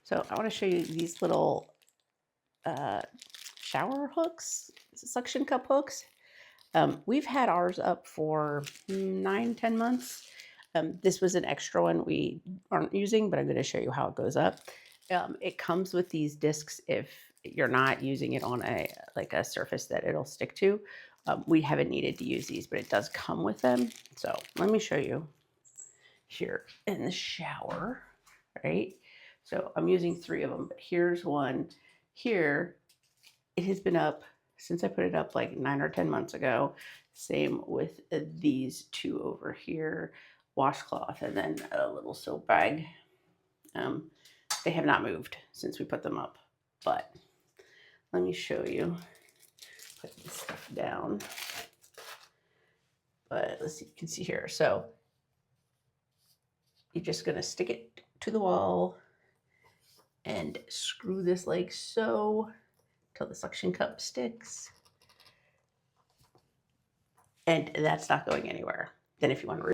So I want to show you these little uh, shower hooks, suction cup hooks. We've had ours up for 9, 10 months. This was an extra one we aren't using, but I'm going to show you how it goes up. It comes with these discs if you're not using it on a surface that it'll stick to. We haven't needed to use these, but it does come with them. So let me show you here in the shower, right? So I'm using 3 of them, but here's one here. It has been up since I put it up like 9 or 10 months ago. Same with these 2 over here, washcloth, and then a little soap bag. Um, they have not moved since we put them up, but let me show you. Put this stuff down, but let's see, you can see here. So you're just gonna stick it to the wall and screw this like so till the suction cup sticks. And that's not going anywhere. Then if you want to